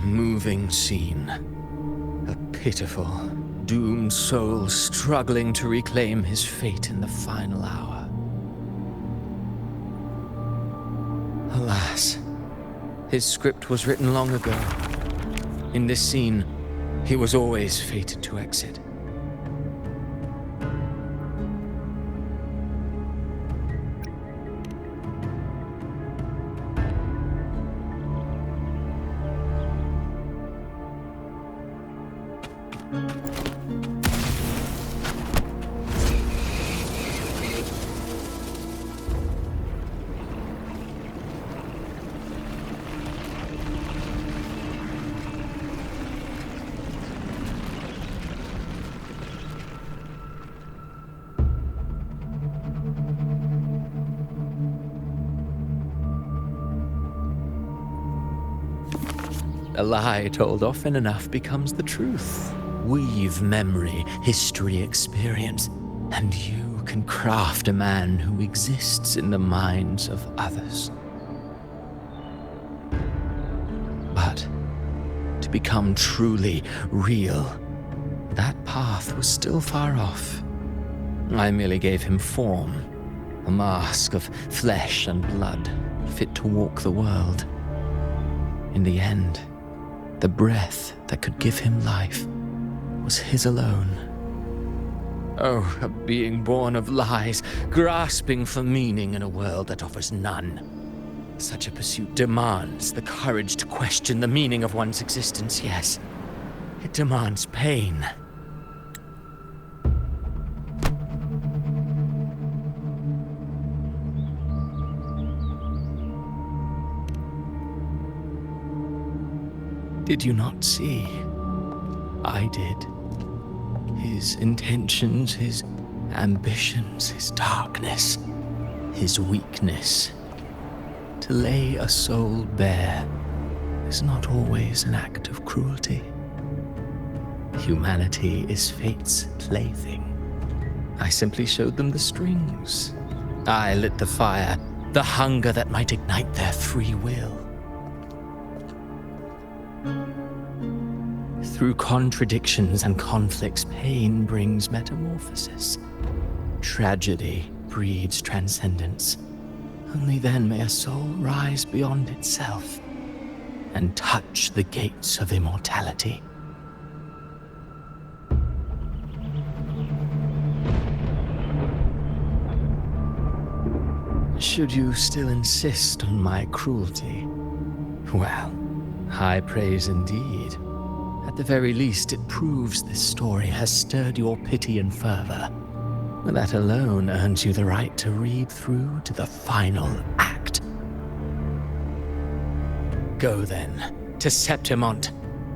moving scene. A pitiful, doomed soul struggling to reclaim his fate in the final hour. Alas, his script was written long ago. In this scene, he was always fated to exit. A lie told often enough becomes the truth. Weave memory, history, experience, and you can craft a man who exists in the minds of others. But to become truly real, that path was still far off. I merely gave him form, a mask of flesh and blood, fit to walk the world. In the end, the breath that could give him life was his alone. Oh, a being born of lies, grasping for meaning in a world that offers none. Such a pursuit demands the courage to question the meaning of one's existence, yes. It demands pain. Did you not see? I did. His intentions, his ambitions, his darkness, his weakness. To lay a soul bare is not always an act of cruelty. Humanity is fate's plaything. I simply showed them the strings. I lit the fire, the hunger that might ignite their free will. Through contradictions and conflicts, pain brings metamorphosis. Tragedy breeds transcendence. Only then may a soul rise beyond itself and touch the gates of immortality. Should you still insist on my cruelty? Well, high praise indeed. At the very least, it proves this story has stirred your pity and fervor. That alone earns you the right to read through to the final act. Go then, to Septimont.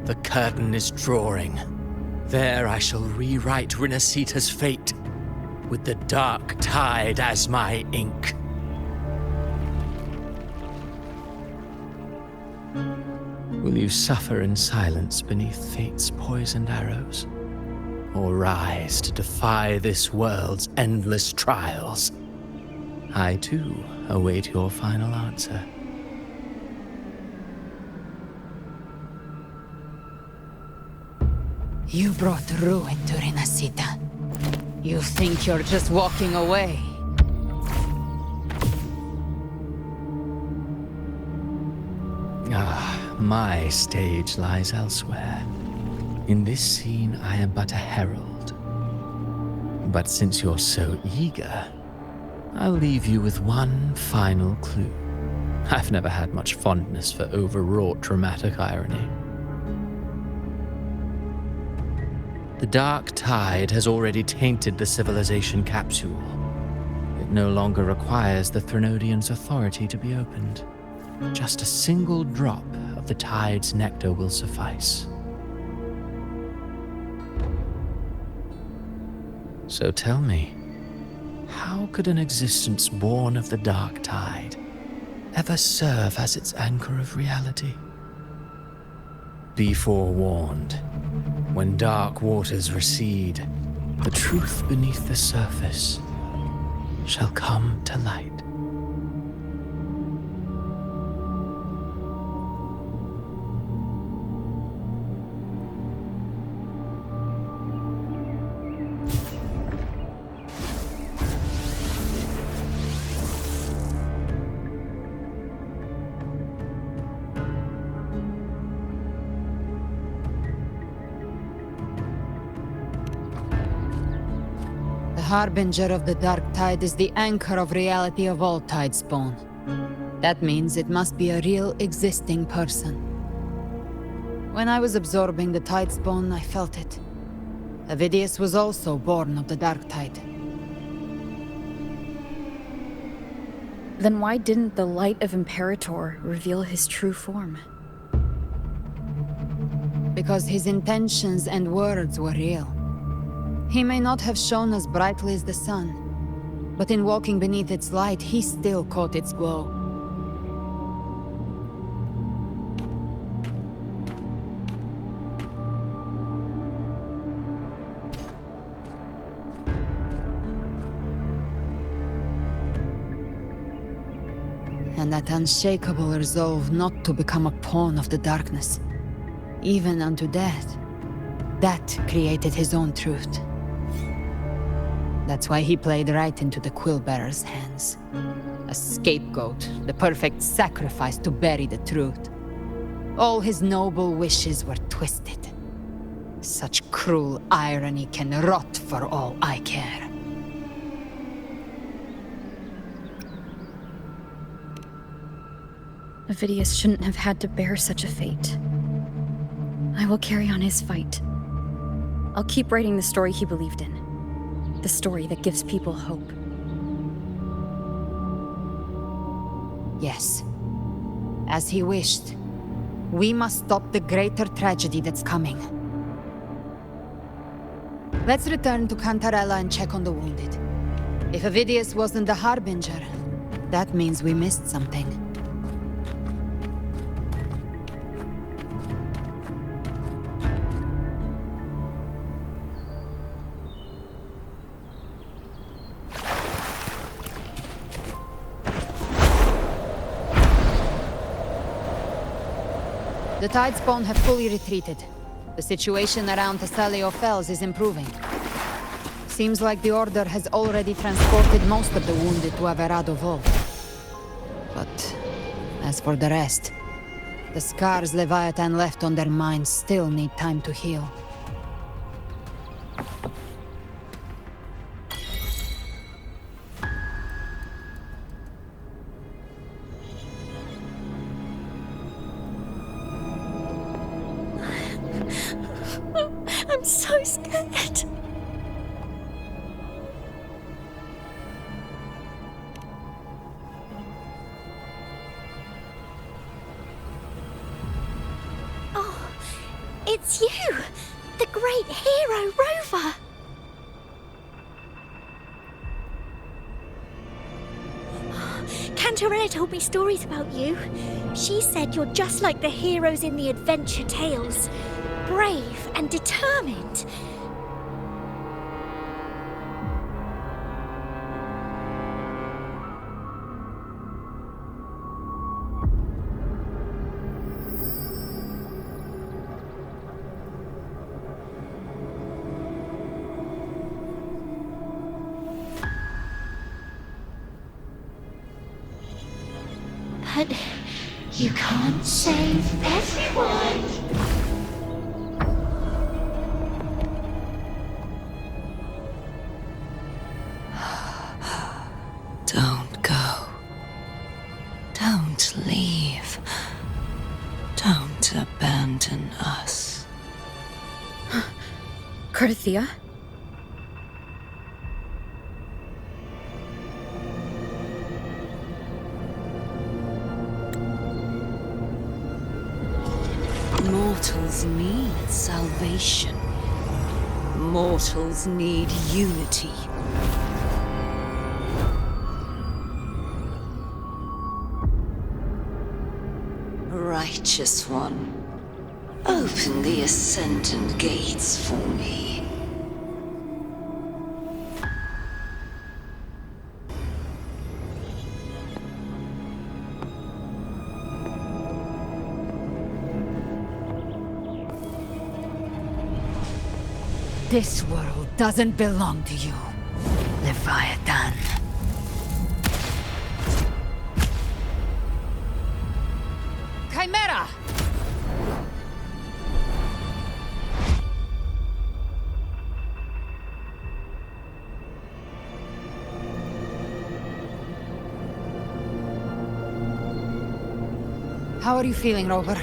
The curtain is drawing. There I shall rewrite Renacita's fate, with the dark tide as my ink. Will you suffer in silence beneath fate's poisoned arrows? Or rise to defy this world's endless trials? I, too, await your final answer. You brought ruin to Renacita. You think you're just walking away? My stage lies elsewhere. In this scene, I am but a herald. But since you're so eager, I'll leave you with one final clue. I've never had much fondness for overwrought dramatic irony. The dark tide has already tainted the civilization capsule. It no longer requires the Threnodians' authority to be opened. Just a single drop of the tide's nectar will suffice. So tell me, how could an existence born of the dark tide ever serve as its anchor of reality? Be forewarned, when dark waters recede, the truth beneath the surface shall come to light. Harbinger of the Dark Tide is the anchor of reality of all Tidespawn. That means it must be a real existing person. When I was absorbing the Tidespawn, I felt it. Avidius was also born of the Dark Tide. Then why didn't the light of Imperator reveal his true form? Because his intentions and words were real. He may not have shone as brightly as the sun, but in walking beneath its light, he still caught its glow. And that unshakable resolve not to become a pawn of the darkness, even unto death, that created his own truth. That's why he played right into the Quillbearer's hands. A scapegoat, the perfect sacrifice to bury the truth. All his noble wishes were twisted. Such cruel irony can rot for all I care. Avidius shouldn't have had to bear such a fate. I will carry on his fight. I'll keep writing the story he believed in. The story that gives people hope. Yes. As he wished. We must stop the greater tragedy that's coming. Let's return to Cantarella and check on the wounded. If Avidius wasn't the Harbinger, that means we missed something. The Tidespawn have fully retreated. The situation around Thessalio Fells is improving. Seems like the Order has already transported most of the wounded to Averado Vault. But as for the rest, the scars Leviathan left on their minds still need time to heal. I'm so scared. Oh, it's you! The great hero, Rover! Cantarella told me stories about you. She said you're just like the heroes in the adventure tales. Brave and determined. But you can't save everyone. Don't go. Don't leave. Don't abandon us. Carthia? Mortals need salvation. Mortals need unity. Righteous One, open the Ascendant gates for me. This world doesn't belong to you, Leviathan. Chimera! How are you feeling, Rover?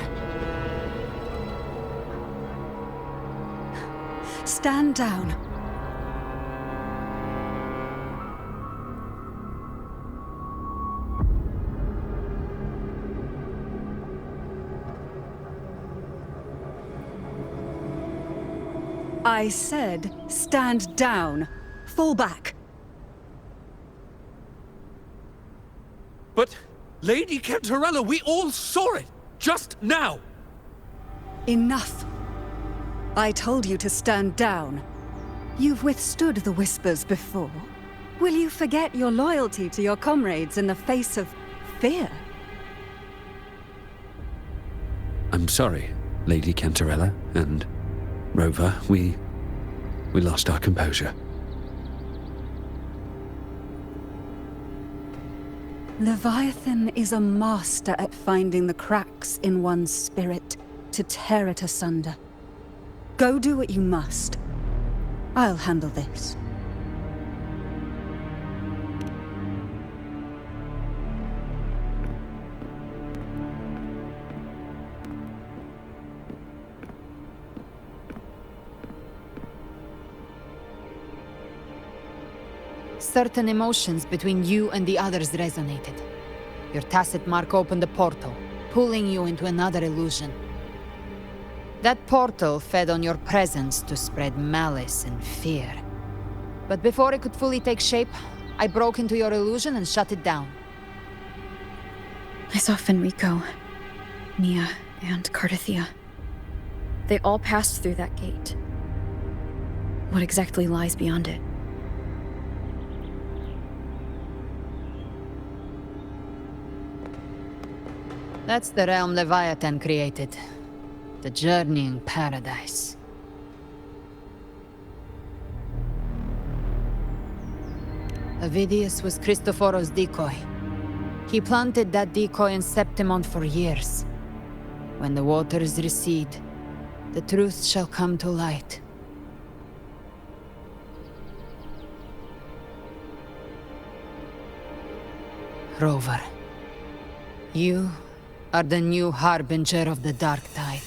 Stand down. I said, stand down. Fall back. But, Lady Cantarella, we all saw it! Just now! Enough. I told you to stand down. You've withstood the whispers before. Will you forget your loyalty to your comrades in the face of fear? I'm sorry, Lady Cantarella, and Rover, we lost our composure. Leviathan is a master at finding the cracks in one's spirit to tear it asunder. Go do what you must. I'll handle this. Certain emotions between you and the others resonated. Your tacit mark opened a portal, pulling you into another illusion. That portal fed on your presence to spread malice and fear. But before it could fully take shape, I broke into your illusion and shut it down. I saw Fenrico, Nia, and Cardathia. They all passed through that gate. What exactly lies beyond it? That's the realm Leviathan created. The journeying paradise. Avidius was Christophoros' decoy. He planted that decoy in Septimont for years. When the waters recede, the truth shall come to light. Rover, you are the new harbinger of the dark tide.